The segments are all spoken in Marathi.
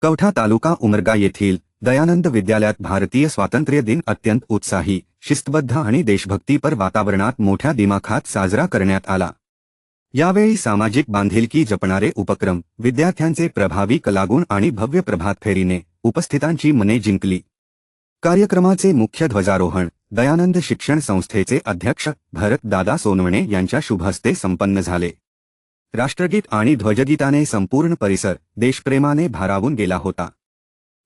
कवठा तालुका उमरगा येथील दयानंद विद्यालयात भारतीय स्वातंत्र्य दिन अत्यंत उत्साही, शिस्तबद्ध आणि देशभक्तीपर वातावरणात मोठ्या दिमाखात साजरा करण्यात आला। यावेळी सामाजिक बांधिलकी जपणारे उपक्रम, विद्यार्थ्यांचे प्रभावी कलागुण आणि भव्य प्रभात फेरीने उपस्थितांची मने जिंकली। कार्यक्रमाचे मुख्य ध्वजारोहण दयानंद शिक्षण संस्थेचे अध्यक्ष भरत दादा सोनवणे यांच्या शुभहस्ते संपन्न झाले। राष्ट्रगीत आणि ध्वजगीताने संपूर्ण परिसर देशप्रेमाने भारावून गेला होता।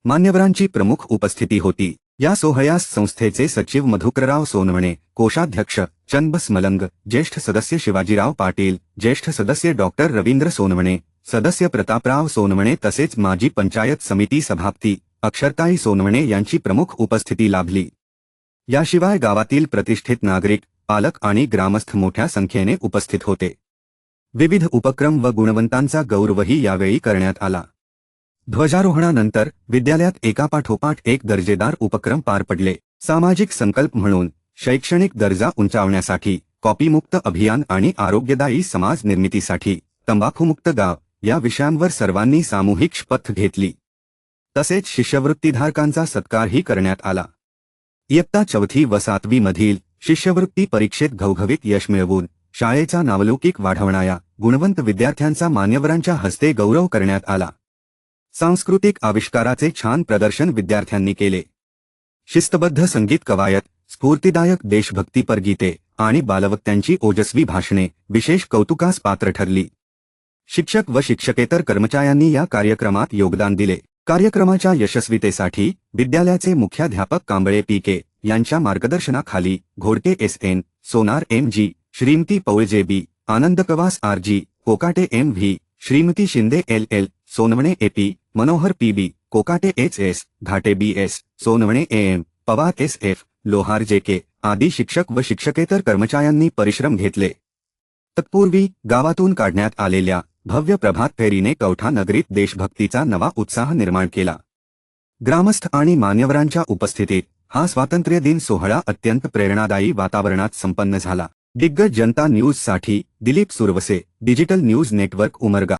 मान्यवरांची प्रमुख उपस्थिती होती। या सोहळ्यास संस्थेचे सचिव मधुकरराव सोनवणे, कोषाध्यक्ष चंदबस मलंग, ज्येष्ठ सदस्य शिवाजीराव पाटील, ज्येष्ठ सदस्य डॉक्टर रवींद्र सोनवणे, सदस्य प्रतापराव सोनवणे तसेच माजी पंचायत समिती सभापती अक्षरताई सोनवणे यांची प्रमुख उपस्थिती लाभली। याशिवाय गावातील प्रतिष्ठित नागरिक, पालक आणि ग्रामस्थ मोठ्या संख्येने उपस्थित होते। विविध उपक्रम व गुणवंतांचा गौरवही यावेळी करण्यात आला। ध्वजारोहणानंतर विद्यालयात एकापाठोपाठ एक दर्जेदार उपक्रम पार पडले। सामाजिक संकल्प म्हणून शैक्षणिक दर्जा उंचावण्यासाठी कॉपीमुक्त अभियान आणि आरोग्यदायी समाज निर्मितीसाठी तंबाखूमुक्त गाव या विषयांवर सर्वांनी सामूहिक शपथ घेतली। तसेच शिष्यवृत्तीधारकांचा सत्कारही करण्यात आला। इयत्ता 4थी व 7वी मधील शिष्यवृत्ती परीक्षेत घवघवीत यश मिळवून शाळेचा नावलौकिक वाढवणाऱ्या गुणवंत विद्यार्थ्यांचा मान्यवरांच्या हस्ते गौरव करण्यात आला। सांस्कृतिक आविष्काराचे छान प्रदर्शन विद्यार्थ्यांनी केले। शिस्तबद्ध संगीत कवायत, स्फूर्तिदायक देशभक्तीपर गीते आणि बालवक्त्यांची ओजस्वी भाषणे विशेष कौतुकास पात्र ठरली। शिक्षक व शिक्षकेतर कर्मचाऱ्यांनी या कार्यक्रमात योगदान दिले। कार्यक्रमाच्या यशस्वीतेसाठी विद्यालयाचे मुख्याध्यापक कांबळे पी.के. यांच्या मार्गदर्शनाखाली Ghodke S N., Sonar M G., Shrimati Paul J B., Anandkavas R G., Kokate M V., Shrimati Shinde L L., Sonawane A P., Manohar P B., Kokate H S., Ghate B S., Sonawane A M., Pawar S F., Lohar J K. आदी शिक्षक व शिक्षकेतर कर्मचाऱ्यांनी परिश्रम घेतले। तत्पूर्वी गावातून काढण्यात आलेल्या भव्य प्रभात फेरीने कवठा नगरीत देशभक्तीचा नवा उत्साह निर्माण केला। ग्रामस्थ आणि मान्यवरांच्या उपस्थितीत हा स्वातंत्र्य दिन सोहळा अत्यंत प्रेरणादायी वातावरणात संपन्न झाला। दिग्गज जनता न्यूजसाठी Dilip Suravase, digital news network Umarga.